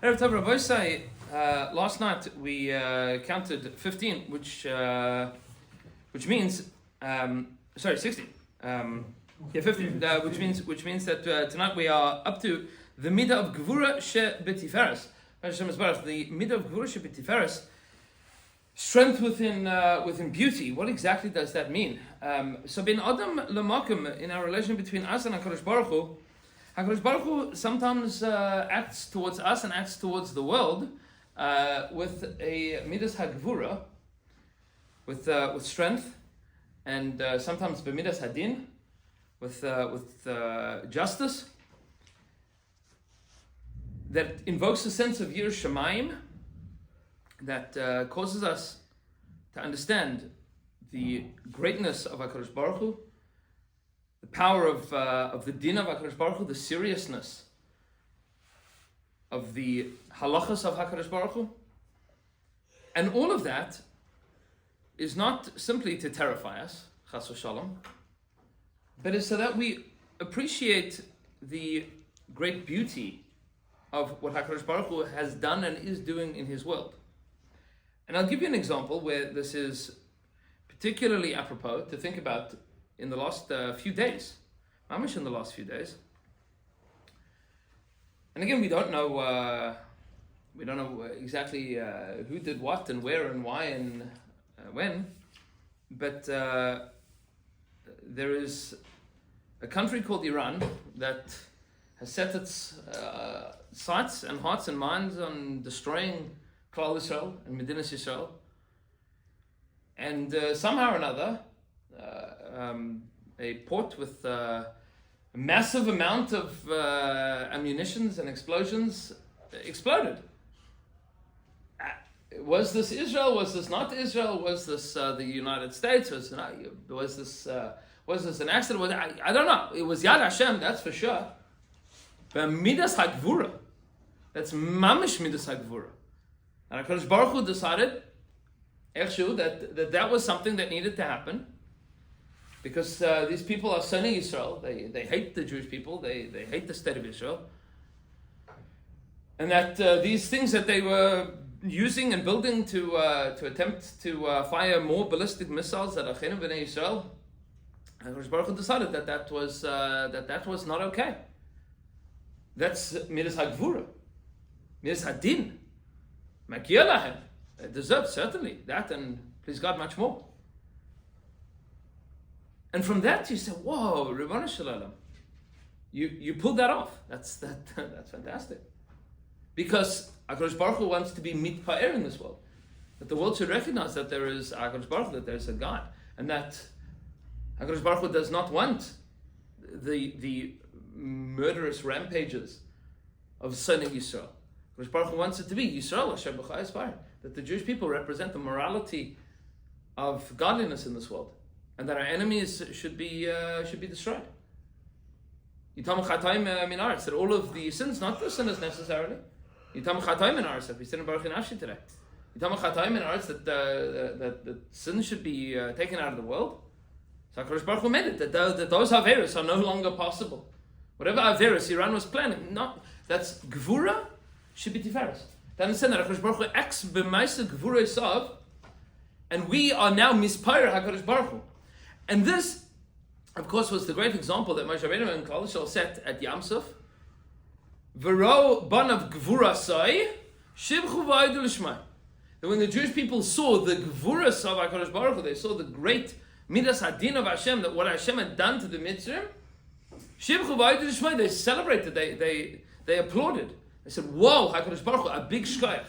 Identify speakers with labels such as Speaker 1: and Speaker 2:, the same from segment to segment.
Speaker 1: Last night we counted 15, which means 16. 15, which means that tonight we are up to the midah of Gvura שבתפארת. The midah of Gvura שבתפארת, strength within beauty. What exactly does that mean? So bin Adam lemakom, in our relation between us and HaKadosh Baruch Hu, HaKadosh Baruch Hu sometimes acts towards us and acts towards the world with a midas hagvura, with strength, and sometimes b'midas hadin, with justice, that invokes a sense of Yir Shamayim, that causes us to understand the greatness of HaKadosh Baruch Hu, the power of the din of HaKadosh Baruch Hu, the seriousness of the halachas of HaKadosh Baruch Hu. And all of that is not simply to terrify us, chas v'shalom, but is so that we appreciate the great beauty of what HaKadosh Baruch Hu has done and is doing in His world. And I'll give you an example where this is particularly apropos to think about in the last few days. Mamish in the last few days. And again, we don't know exactly who did what and where and why and when, but there is a country called Iran that has set its sights and hearts and minds on destroying Klal Yisrael and Medinas Yisrael, and somehow or another, a port with a massive amount of ammunitions and explosions exploded. Was this Israel? Was this not Israel? Was this the United States? Was this an accident? I don't know. It was Yad Hashem, that's for sure. But midas hagvura, that's mamish midas hagvura. And HaKadosh Baruch Hu decided, that was something that needed to happen, because these people are sonning Israel. They hate the Jewish people. They hate the state of Israel. And that these things that they were using and building to attempt to fire more ballistic missiles at Achenu b'nei Yisrael, HaKadosh Baruch Hu decided that was not okay. That's midas hagvura, midas hadin. Makia lahem. They deserve certainly that, and please God, much more. And from that you say, whoa, Ribbon Shalom, you pulled that off. That's fantastic. Because HaKadosh Baruch Hu wants to be mitpaer in this world. That the world should recognize that there is HaKadosh Baruch Hu, that there is a God, and that HaKadosh Baruch Hu does not want the murderous rampages of Sonny Yisrael. HaKadosh Baruch Hu wants it to be Yisrael Asher b'chai aspire, that the Jewish people represent the morality of godliness in this world, and that our enemies should be destroyed. Yitam chatayim min aretz, that all of the sins, not the sinners necessarily. Yitam chatayim min aretz, that we sin in Baruch Nafshi today. Yitam chatayim min aretz, that sin should be taken out of the world. So HaKadosh Baruch Hu made it that those averos are no longer possible. Whatever averos Iran was planning, that's Gvura שבתפארת. To understand that HaKadosh Baruch Hu acts b'maisa Gvura Yisav, and we are now mispair HaKadosh Baruch Hu. And this, of course, was the great example that Moshe Rabbeinu and Klal Yisrael set at Yam Suf. V'ro ban of Gvura Sai, shivchu v'aydu l'shmai. That when the Jewish people saw the Gvura of HaKadosh Baruch Hu, they saw the great midas hadin of Hashem, that what Hashem had done to the Mitzrayim, shivchu v'aydu l'shmai, they celebrated, they applauded. They said, whoa, HaKadosh Baruch Hu, a big shkoyach.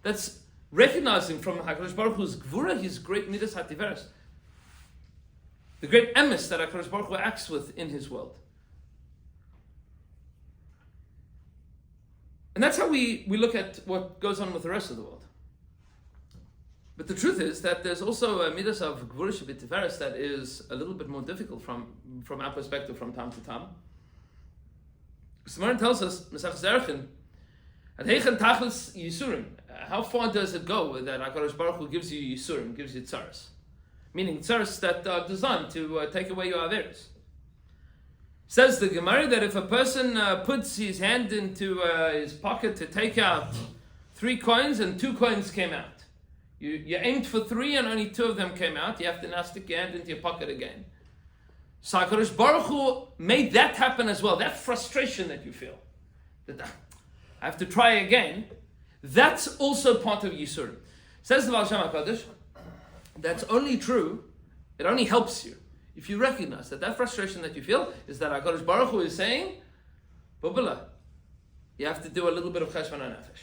Speaker 1: That's recognizing from HaKadosh Baruch Hu's Gvura, his great midas hativeres, the great emes that HaKadosh Baruch Hu acts with in his world. And that's how we look at what goes on with the rest of the world. But the truth is that there's also a midas of Gvura שבתפארת that is a little bit more difficult from our perspective from time to time. Gemara tells us, Mesach Zerachin, at Heichen Tachlis Yisurim, how far does it go that HaKadosh Baruch Hu gives you Yisurim, gives you tzaras? Meaning tzaras that are designed to take away your averos. Says the Gemara that if a person puts his hand into his pocket to take out 3 coins and 2 coins came out, you aimed for 3 and only 2 of them came out, you have to now stick your hand into your pocket again. So HaKadosh Baruch Hu made that happen as well. That frustration that you feel, that I have to try again, that's also part of Yisurim. Says the Baal Shem HaKadosh, that's only true, it only helps you if you recognize that frustration that you feel is that HaKadosh Baruch Hu is saying, Bubala, you have to do a little bit of cheshvan nefesh.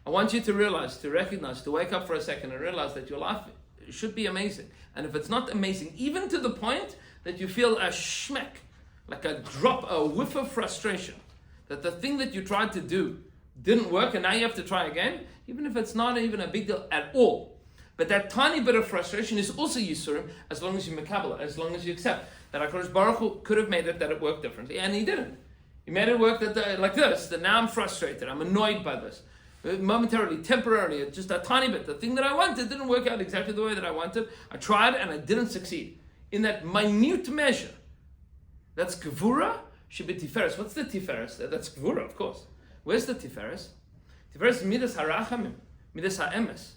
Speaker 1: I want you to realize, to recognize, to wake up for a second and realize that your life should be amazing. And if it's not amazing, even to the point that you feel a shmek, like a drop, a whiff of frustration, that the thing that you tried to do didn't work and now you have to try again, even if it's not even a big deal at all. But that tiny bit of frustration is also Yisurim, as long as you makabel it, as long as you accept that HaKadosh Baruch Hu could have made it that it worked differently, and He didn't. He made it work like this, that now I'm frustrated, I'm annoyed by this. Momentarily, temporarily, just a tiny bit. The thing that I wanted didn't work out exactly the way that I wanted. I tried and I didn't succeed. In that minute measure, that's Gvura, Shebetfaaret. What's the Tiferes? That's Gvura, of course. Where's the Tiferes? Tiferes is Midas HaRachamim, Midas HaEmes.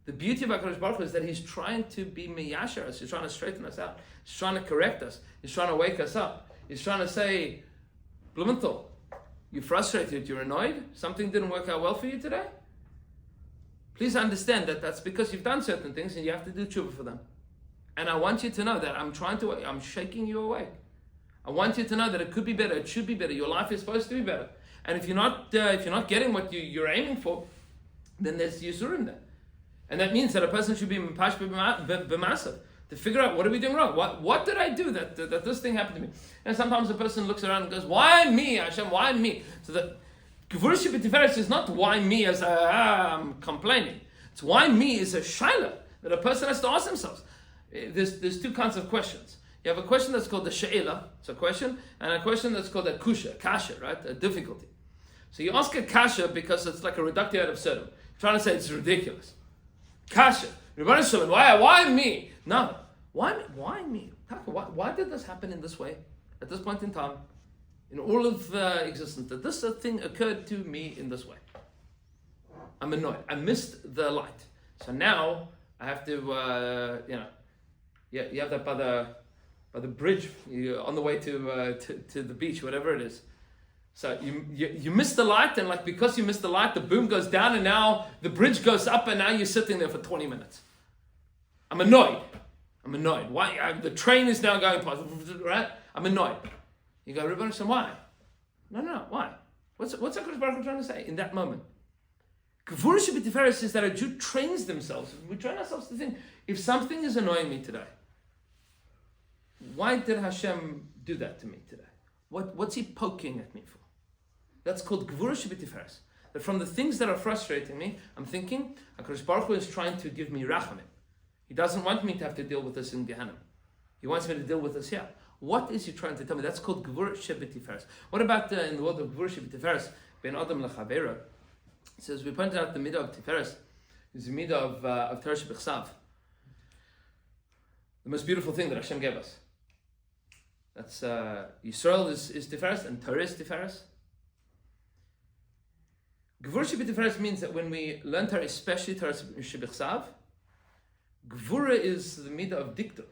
Speaker 1: The beauty of HaKadosh Baruch Hu is that He's trying to be miyasher us. He's trying to straighten us out. He's trying to correct us. He's trying to wake us up. He's trying to say, Blumenthal, you're frustrated, you're annoyed, something didn't work out well for you today? Please understand that that's because you've done certain things and you have to do tshuva for them. And I want you to know that I'm shaking you awake. I want you to know that it could be better, it should be better, your life is supposed to be better. And if you're not getting what you're aiming for, then there's Yisurim there. And that means that a person should be mapash b'masav, to figure out, what are we doing wrong? What did I do that this thing happened to me? And sometimes a person looks around and goes, why me, Hashem, why me? So the Gvura Shebetfaaret is not why me as I'm complaining. It's why me is a shaila that a person has to ask themselves. There's 2 kinds of questions. You have a question that's called the she'ela, it's a question, and a question that's called a kusha, kasha, right? A difficulty. So you ask a kasha because it's like a reductio ad absurdum. You're trying to say it's ridiculous. Kasha, why me? No, why me? Why did this happen in this way, at this point in time, in all of existence, that this thing occurred to me in this way? I'm annoyed. I missed the light. So now I have to, you have that by the bridge, you're on the way to the beach, whatever it is. So you missed the light, and because you missed the light, the boom goes down, and now the bridge goes up, and now you're sitting there for 20 minutes. I'm annoyed. Why? The train is now going past, right? I'm annoyed. You go, Rebbe Hashem, why? No, why? What's HaKadosh Baruch Hu trying to say in that moment? Gvura Shebetfaaret is that a Jew trains themselves. We train ourselves to think, if something is annoying me today, why did Hashem do that to me today? What's He poking at me for? That's called Gvura Shebetfaaret. That from the things that are frustrating me, I'm thinking, HaKadosh Baruch Hu is trying to give me rachamim. He doesn't want me to have to deal with this in Gehenna. He wants me to deal with this here. What is He trying to tell me? That's called Gvura Shebetfaaret. What about in the world of Gvura Shebetfaaret, Ben Adam Lechavera? It says, we pointed out the midah of Tiferes is the midah of Torah Shebechsav. The most beautiful thing that Hashem gave us. That's Yisrael is Tiferes and Torah is Tiferes. Gvura Shebetfaaret means that when we learn Torah, especially Torah Shebechsav, Gvura is the midah of diktuk.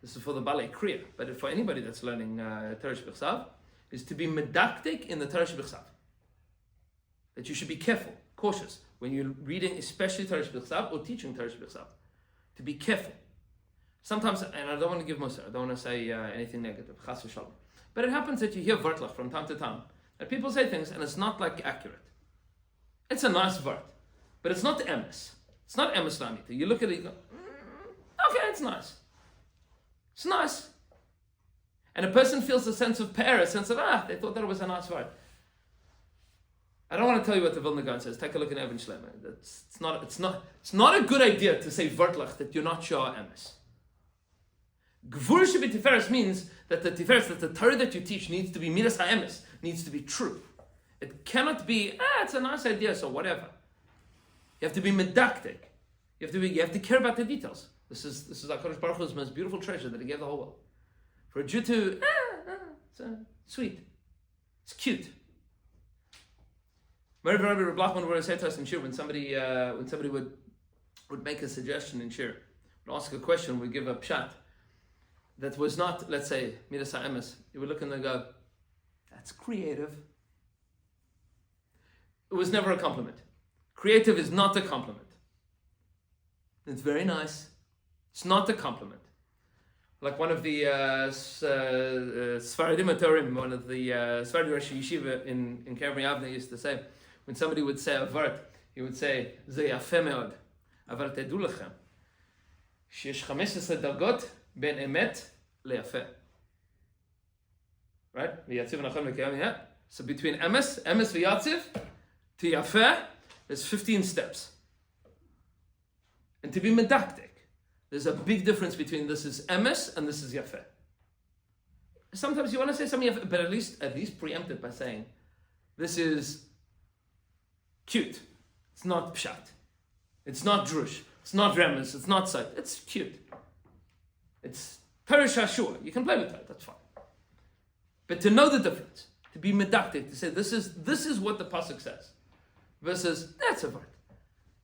Speaker 1: This is for the Balei Kriya, but for anybody that's learning Torah Shebechsav, is to be medaktik in the Torah Shebechsav. That you should be careful, cautious, when you're reading especially Torah Shebechsav or teaching Torah Shebechsav. To be careful. Sometimes, and I don't want to give Musar, I don't want to say anything negative, chas v'shalom. But it happens that you hear Vartlach from time to time, that people say things and it's not accurate. It's a nice Vart, but it's not emes. It's not emes lamita. You look at it, you go, okay, it's nice. It's nice. And a person feels a sense of pe'er, a sense of, they thought that it was a nice Vart. I don't want to tell you what the Vilna Gaon says. Take a look at Even Shlemer. It's not a good idea to say Vartlach that you're not sure emes. Gvura Shebetfaaret means that the Tiferes, that the Torah that you teach needs to be midas ha'emes, needs to be true. It cannot be, it's a nice idea, so whatever. You have to be medaktik. You have to care about the details. This is HaKadosh Baruch Hu's most beautiful treasure that He gave the whole world. For a Jew to, It's sweet. It's cute. Rabbi Blachman would say to us in Shir when somebody would make a suggestion in Shir, would ask a question, would give a pshat that was not, let's say, Midas HaEmes. You would look and they go, that's creative. It was never a compliment. Creative is not a compliment. It's very nice. It's not a compliment. Like one of the Sfaradim Atorim, one of the Sfaradi Rosh Yeshiva in Kevri Avnei used to say, when somebody would say a vart, he would say, Ze yafeh meod, aval tedu lechem, sheyesh 15 dargot ben emet leyafeh. Right? V'yatziv nachon v'kayam, yeah? So between emes v'yatziv, to yafeh, there's 15 steps. And to be medactic, there's a big difference between this is emes and this is yafeh. Sometimes you want to say something yafeh, but at least preempt it by saying, this is cute. It's not pshat. It's not drush. It's not remes. It's not sight. It's cute. It's perish hashua. You can play with that. That's fine. But to know the difference, to be medactic, to say this is what the pasuk says, versus that's a vart.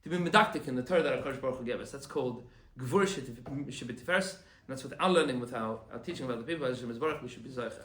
Speaker 1: To be medactic in the Torah that HaKadosh Baruch Hu gave us, that's called Gvura Shebetfers, and that's with our learning, with our teaching about the people, Hashem is Baruch, we should be Zaycha.